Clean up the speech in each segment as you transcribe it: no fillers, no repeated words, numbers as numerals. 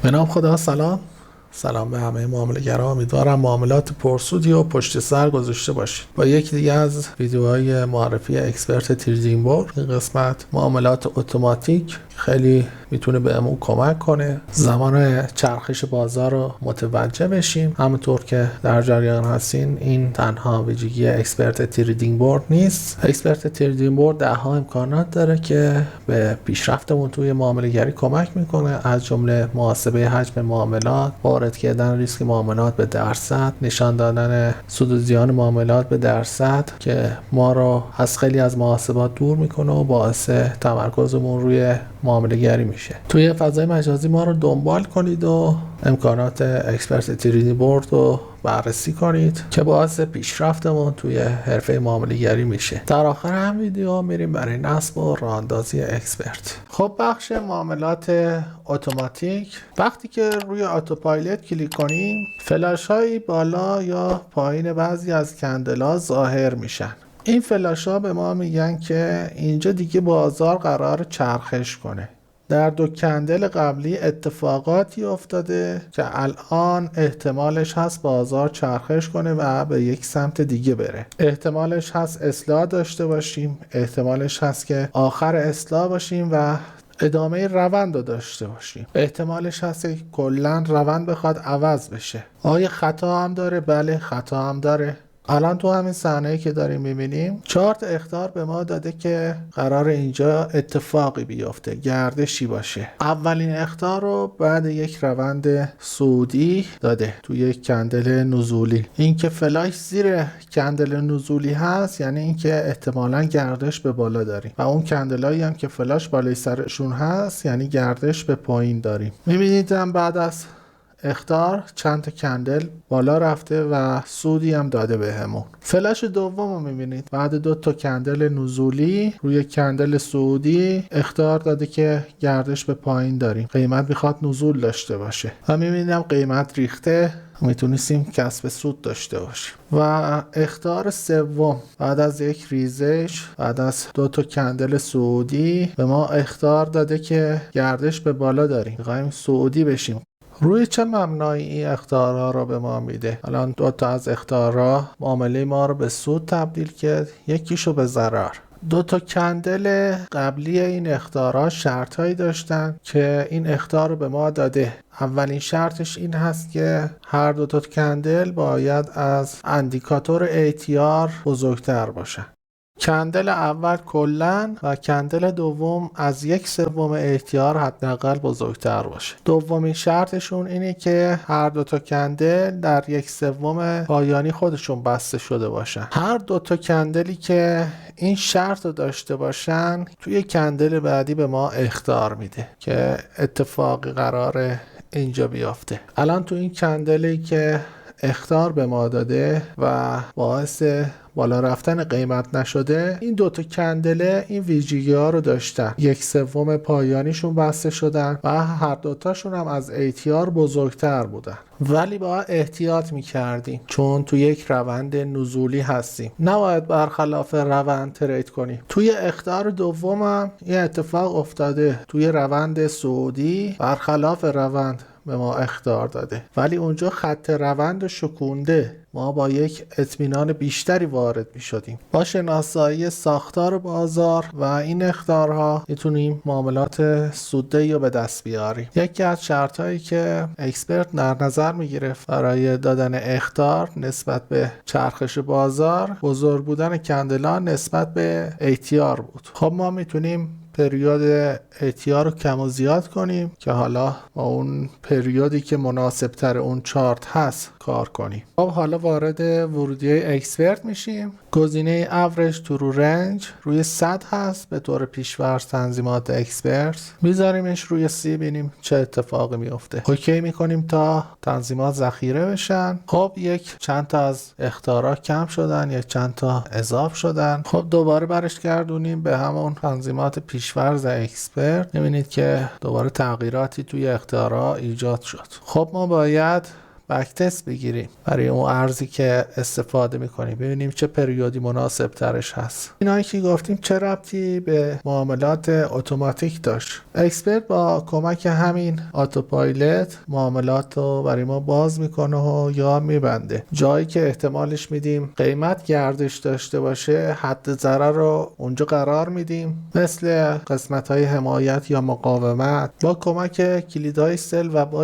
به نام خدا. سلام به همه معامله‌گران. امیدوارم معاملات پرسودی و پشت سر گذاشته باشید. با یکی دیگه از ویدیوهای معرفی اکسپرت تریدینگ بورد، این قسمت معاملات اتوماتیک خیلی میتونه بهمون کمک کنه زمان چرخش بازار رو متوجه بشیم. همونطور که در جریان هستین، این تنها ویژگی اکسپرت تریدینگ بورد نیست. اکسپرت تریدینگ بورد ده‌ها امکانات داره که به پیشرفتمون توی معامله‌گری کمک میکنه، از جمله محاسبه حجم معاملات، وارد کردن ریسک معاملات به درصد، نشان دادن سود و زیان معاملات به درصد که ما رو از خیلی از محاسبات دور میکنه و باعث تمرکزمون روی معامله گری میشه. توی فضای مجازی ما رو دنبال کنید و امکانات اکسپرت تریدینگ بورد رو بررسی کنید که باعث پیشرفتمون توی حرفه معامله گری میشه. در آخر هم ویدیو میریم برای نصب و راه اندازی اکسپرت. خب، بخش معاملات اتوماتیک. وقتی که روی اتوپایلوت کلیک کنیم، فلاش های بالا یا پایین بعضی از کندل ها ظاهر میشن. این فلاش ها به ما میگن که اینجا دیگه بازار قرار چرخش کنه. در دو کندل قبلی اتفاقاتی افتاده که الان احتمالش هست بازار چرخش کنه و به یک سمت دیگه بره. احتمالش هست اصلاح داشته باشیم، احتمالش هست که آخر اصلاح باشیم و ادامه روند رو داشته باشیم. احتمالش هست که کلا روند بخواد عوض بشه. آیا خطا هم داره؟ بله، خطا هم داره. الان تو همین صحنه‌ای که داریم می‌بینیم، چارت اخطار به ما داده که قرار اینجا اتفاقی بیفته، گردشی باشه. اولین اخطار رو بعد یک روند صعودی داده تو یک کندل نزولی. این که فلاش زیر کندل نزولی هست یعنی اینکه احتمالاً گردش به بالا داریم و اون کندلایی هم که فلاش بالای سرشون هست یعنی گردش به پایین داریم. می‌بینید هم بعد از اخطار چند تا کندل بالا رفته و سودی هم داده بهمون. فلاش دوم رو میبینید بعد 2 تا کندل نزولی روی کندل صعودی اخطار داده که گردش به پایین داریم، قیمت میخواد نزول داشته باشه و میبینیم قیمت ریخته، میتونستیم کسب سود داشته باشیم. و اخطار سوم بعد از یک ریزش، بعد از 2 تا کندل صعودی به ما اخطار داده که گردش به بالا داریم، میخوایم صعودی بشیم. روی چه مبنایی این اخطارها رو به ما میده؟ الان 2 تا از اخطارها معامله ما رو به سود تبدیل کرد، یکیشو به ضرر. 2 تا کندل قبلی این اخطارها شرطهایی داشتن که این اخطار رو به ما داده. اولین شرطش این هست که هر 2 تا کندل باید از اندیکاتور ATR بزرگتر باشن. کندل اول کلن و کندل دوم از 1/3 ATR حداقل بزرگتر باشه. دومین شرطشون اینه که هر 2 تا کندل در 1/3 پایانی خودشون بسته شده باشن. هر 2 تا کندلی که این شرط رو داشته باشن توی کندل بعدی به ما اخطار میده که اتفاقی قراره اینجا بیافته. الان تو این کندلی که اخطار به ما داده و باعث بالا رفتن قیمت نشده، این 2 تا کندله این ویژگی ها رو داشتن. 1/3 پایانیشون بسته شدن و هر 2 تاشون هم از ATR بزرگتر بودن. ولی باید احتیاط میکردیم چون تو یک روند نزولی هستیم، نباید برخلاف روند ترید کنیم. توی اخطار دوم هم این اتفاق افتاده، توی روند صعودی برخلاف روند به ما اخطار داده، ولی اونجا خط روند شکونده، ما با یک اطمینان بیشتری وارد می شدیم. با شناسایی ساختار بازار و این اخطارها میتونیم معاملات سوددهی رو به دست بیاریم. یکی از شرط هایی که اکسپرت در نظر می گرفت برای دادن اخطار نسبت به چرخش بازار، بزرگ بودن کندلان نسبت به ATR بود. خب ما میتونیم پریود ATR رو کم و زیاد کنیم که حالا با اون پریودی که مناسب تر اون چارت هست کار کنیم. خب حالا وارد ورودی اکسپرت میشیم. گزینه Average True Range روی 100 هست به طور پیش‌فرض تنظیمات اکسپرت. میذاریمش روی 30 ببینیم چه اتفاقی میفته. اوکی میکنیم تا تنظیمات ذخیره بشن. خب یک چند تا از اخطارها کم شدن، یک چند تا اضافه شدن. خب دوباره برش گردونیم به همون تنظیمات پیش‌فرض اکسپرت. میبینید که دوباره تغییراتی توی اختیارها ایجاد شد. خب ما باید بک تست بگیریم برای اون ارزی که استفاده میکنیم، ببینیم چه پریودی مناسب ترش هست. اینایی که گفتیم چه ربطی به معاملات اتوماتیک داشت؟ اکسپرت با کمک همین آتوپایلوت معاملات رو برای ما باز میکنه و یا میبنده. جایی که احتمالش میدیم قیمت گردش داشته باشه، حد ضرر رو اونجا قرار میدیم، مثل قسمت های حمایت یا مقاومت. با کمک کلیدهای سل و با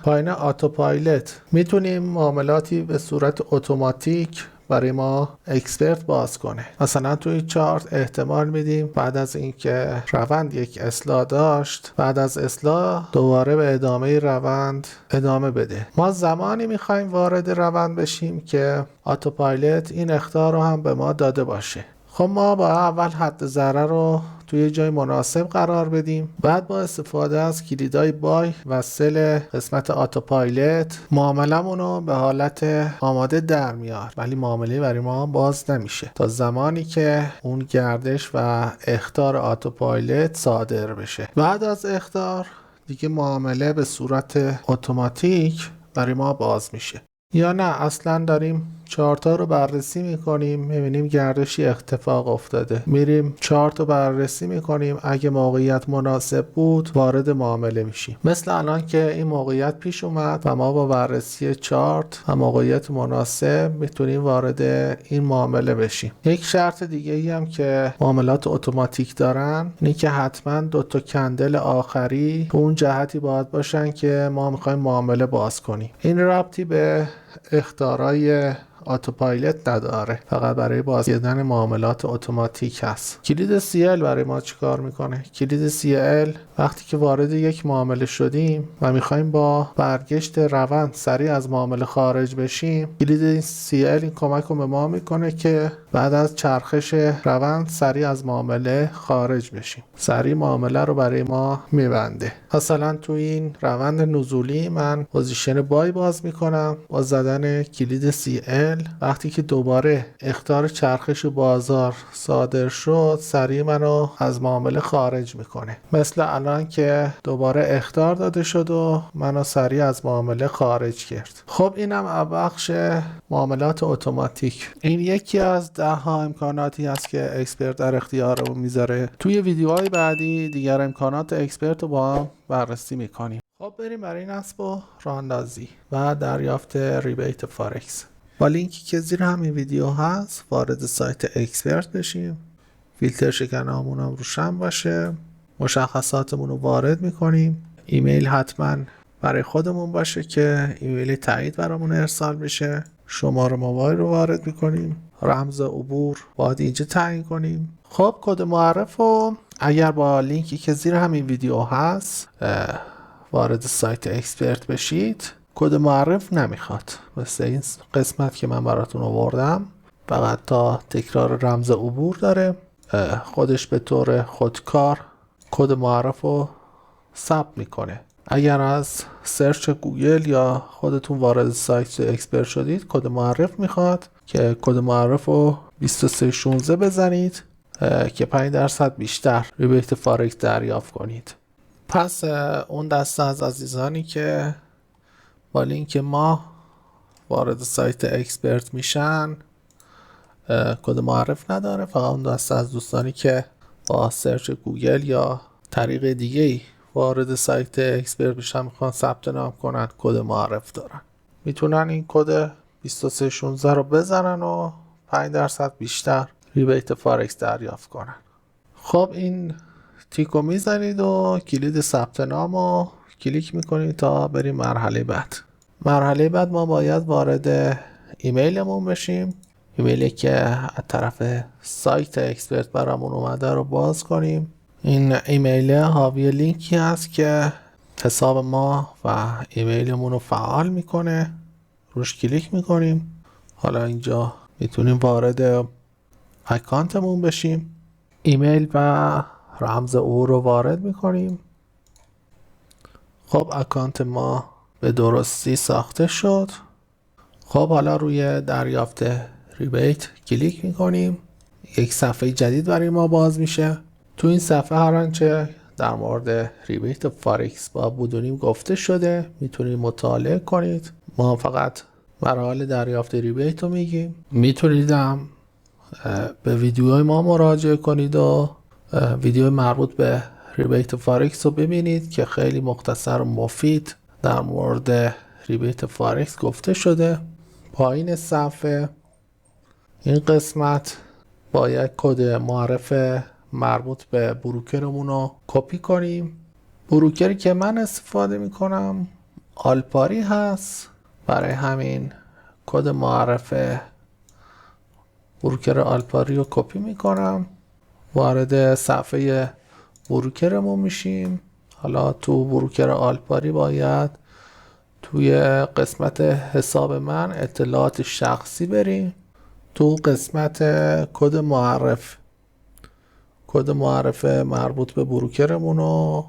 پایین آتوپایلوت میتونیم معاملاتی به صورت اتوماتیک برای ما اکسپرت باز کنه. مثلا توی چارت احتمال میدیم بعد از اینکه روند یک اصلاح داشت، بعد از اصلاح دوباره به ادامه روند ادامه بده. ما زمانی میخوایم وارد روند بشیم که آتوپایلوت این اخطار رو هم به ما داده باشه. خب ما با اول حد ضرر رو توی جای مناسب قرار بدیم، بعد با استفاده از کلیدهای بای و سل قسمت آتوپایلوت معاملمون رو به حالت آماده در میار، ولی معامله برای ما باز نمیشه تا زمانی که اون گردش و اخطار آتوپایلوت صادر بشه. بعد از اخطار دیگه معامله به صورت اتوماتیک برای ما باز میشه. یا نه اصلا داریم چارتا رو بررسی میکنیم، میبینیم گردشی اتفاق افتاده، میریم چارت رو بررسی میکنیم، اگه موقعیت مناسب بود وارد معامله میشیم. مثل الان که این موقعیت پیش اومد و ما با بررسی چارت و موقعیت مناسب میتونیم وارد این معامله بشیم. یک شرط دیگه ای هم که معاملات اتوماتیک دارن اینه که حتما دوتا کندل آخری به اون جهتی باید باشن که ما میخوایم معامله باز کنیم. این ربطی به اخطارهای آتوپایلوت نداره، فقط برای باز کردن معاملات اتوماتیک هست. کلید CL برای ما چیکار میکنه؟ کلید CL وقتی که وارد یک معامله شدیم و میخوایم با برگشت روند سریع از معامله خارج بشیم، کلید CL این کمک رو به ما میکنه که بعد از چرخش روند سریع از معامله خارج بشیم. سریع معامله رو برای ما میبنده. مثلا تو این روند نزولی من پوزیشن بای باز میکنم با زدن کلید CL. وقتی که دوباره اخطار چرخش بازار صادر شد، سریع منو از معامله خارج میکنه. مثل الان که دوباره اخطار داده شد و منو سریع از معامله خارج کرد. خب اینم بخش معاملات اتوماتیک. این یکی از 10 امکاناتی است که اکسپرت در اختیارمون میذاره. توی ویدیوهای بعدی دیگر امکانات اکسپرت رو با هم بررسی میکنیم. خب بریم برای نصب و راه اندازی و دریافت ریبیت فارکس. با لینکی که زیر همین ویدیو هست وارد سایت اکسپرت بشیم. فیلتر شکنامون هم روشن باشه. مشخصاتمون رو وارد میکنیم. ایمیل حتما برای خودمون باشه که ایمیل تایید برامون ارسال بشه. شماره موبایل رو وارد میکنیم. رمز عبور باید اینجا تعیین کنیم. خب کد معرف رو اگر با لینکی که زیر همین ویدیو هست وارد سایت اکسپرت بشید، کد معرف نمیخواد، مثل این قسمت که من براتون آوردم، فقط تا تکرار رمز عبور داره. خودش به طور خودکار کد معرف رو ثبت میکنه. اگر از سرچ گوگل یا خودتون وارد سایت اکسپرت شدید، کد معرف میخواد که کد معرف رو 2316 بزنید که 5% بیشتر ریبیت فارکس دریافت کنید. پس اون دسته از عزیزانی که با لینک ما وارد سایت اکسپرت میشن کد معرف نداره، فقط اون دسته از دوستانی که با سرچ گوگل یا طریق دیگه وارد سایت اکسپرت میشن میخوان ثبت نام کنن کد معرف دارن. میتونن این کد 2316 رو بزنن و 5% بیشتر ریبیت فارکس دریافت کنن. خب این تیکو میزنید و کلید ثبت نام رو کلیک میکنید تا بریم مرحله بعد. مرحله بعد ما باید وارد ایمیلمون بشیم. ایمیلی که از طرف سایت اکسپرت برامون اومده رو باز کنیم. این ایمیل حاوی لینکی هست که حساب ما و ایمیلمون رو فعال میکنه. روش کلیک میکنیم. حالا اینجا میتونیم وارد اکانتمون بشیم. ایمیل و رمز او رو وارد میکنیم. خب اکانت ما به درستی ساخته شد. خب حالا روی دریافت ریبیت کلیک میکنیم. یک صفحه جدید برای ما باز میشه. تو این صفحه هر آنچه در مورد ریبیت فارکس با بدونیم گفته شده، میتونید مطالعه کنید. ما فقط مراحل دریافت ریبیت رو میگیم. میتونیدم به ویدیوهای ما مراجعه کنید و ویدیو مربوط به ریبیت فارکس رو ببینید که خیلی مختصر و مفید در مورد ریبیت فارکس گفته شده. پایین صفحه این قسمت باید کد معرف مربوط به بروکرمون رو کپی کنیم. بروکری که من استفاده میکنم آلپاری هست، برای همین کد معرف بروکر آلپاری رو کپی میکنم، وارد صفحه بروکرمون میشیم. حالا تو بروکر آلپاری باید توی قسمت حساب من اطلاعات شخصی بریم، تو قسمت کد معرف مربوط به بروکرمون رو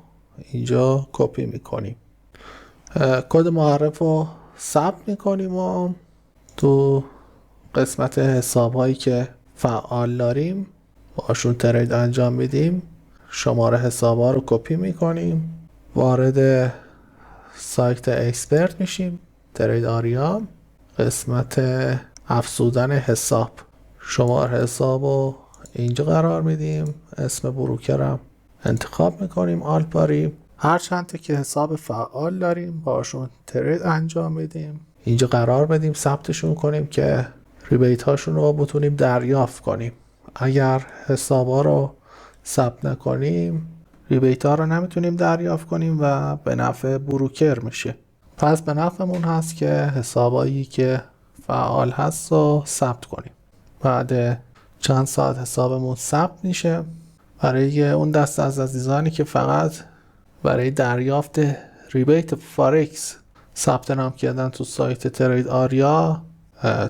اینجا کپی میکنیم. کد معرف رو ثبت میکنیم و تو قسمت حساب هایی که فعال داریم باشون ترید انجام میدیم، شماره حساب ها رو کپی میکنیم، وارد سایت اکسپرت میشیم، ترید آریا، قسمت افزودن حساب، شماره حساب رو اینجا قرار میدیم، اسم بروکرم انتخاب میکنیم آلپاری، هر چند تا که حساب فعال داریم باشون ترید انجام میدیم، اینجا قرار بدیم، ثبتشون کنیم که ریبیت هاشون رو بتونیم دریافت کنیم. اگر حساب ها رو ثبت نکنیم ریبیت ها رو نمیتونیم دریافت کنیم و به نفع بروکر میشه. پس به نفعمون هست که حسابایی که فعال هست رو ثبت کنیم. بعد چند ساعت حسابمون ثبت میشه. برای اون دست از عزیزانی که فقط برای دریافت ریبیت فارکس ثبت نام کردن تو سایت ترید آریا،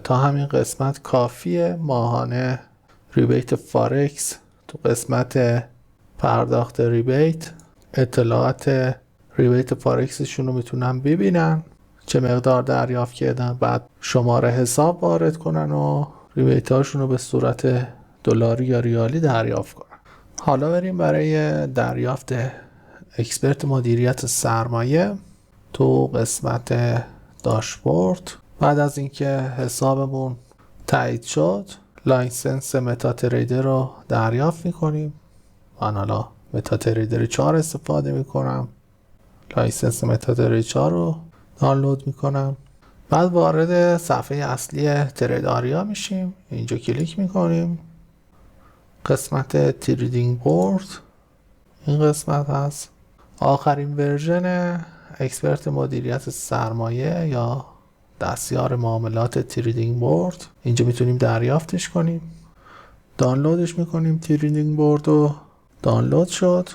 تا همین قسمت کافیه. ماهانه ریبیت فارکس تو قسمت پرداخت ریبیت اطلاعات ریبیت فارکسشون رو میتونن ببینن، چه مقدار دریافت کردن، بعد شماره حساب وارد کنن و ریبیت هاشون رو به صورت دلاری یا ریالی دریافت کنن. حالا بریم برای دریافت اکسپرت مدیریت سرمایه تو قسمت داشبورد. بعد از اینکه حسابمون تایید شد لایسنس متا تریدر رو دریافت میکنیم. من حالا متا تریدر 4 استفاده میکنم، لایسنس متا تریدر 4 رو دانلود میکنم. بعد وارد صفحه اصلی ترید آریا میشیم، اینجا کلیک میکنیم، قسمت تریدینگ بورد این قسمت هست، آخرین ورژن اکسپرت مدیریت سرمایه یا دستیار معاملات تریدینگ بورد، اینجا میتونیم دریافتش کنیم، دانلودش میکنیم. تریدینگ بورد رو دانلود شد.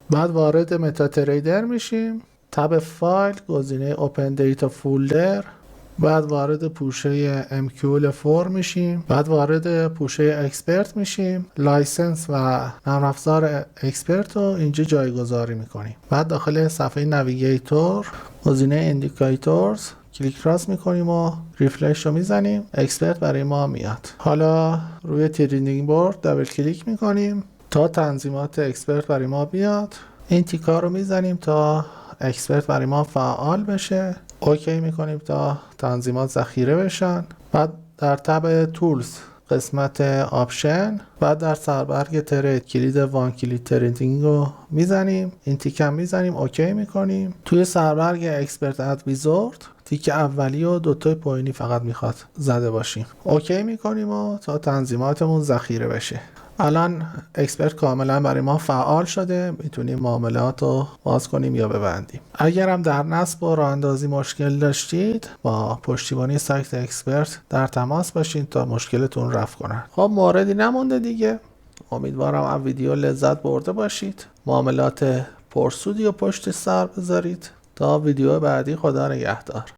بعد وارد متا تریدر میشیم، تب فایل، گزینه اوپن دیتا فولدر، بعد وارد پوشه MQL4 میشیم، بعد وارد پوشه اکسپرت میشیم، لایسنس و نرم افزار اکسپرت رو اینجا جایگذاری میکنیم. بعد داخل صفحه نویگیتور گزینه ایندیکاتورز کلیک راست میکنیم و ریفرش رو میزنیم، اکسپرت برای ما میاد. حالا روی تریدینگ بورد دبل کلیک میکنیم تا تنظیمات اکسپرت برای ما بیاد، این تیکا رو میزنیم تا اکسپرت برای ما فعال بشه، اوکی میکنیم تا تنظیمات ذخیره بشن. بعد در تب تولز قسمت آپشن، بعد در سربرگ ترید کلید وان کلید تریدینگ رو میزنیم، این تیک هم میزنیم، اوکی میکنیم. توی سربرگ اکسپرت ادویزورد تیک اولی و دوتای پایینی فقط میخواد زده باشیم، اوکی میکنیم و تا تنظیماتمون ذخیره بشه. الان اکسپرت کاملا برای ما فعال شده، میتونیم معاملات رو باز کنیم یا ببندیم. اگر هم در نصب و راه اندازی مشکل داشتید با پشتیبانی سایت اکسپرت در تماس باشین تا مشکلتون رفع کنن. خب موردی نمونده دیگه، امیدوارم از ویدیو لذت برده باشید. معاملات پرسودی و پشت سر بذارید تا ویدیو بعدی. خدا نگهدار.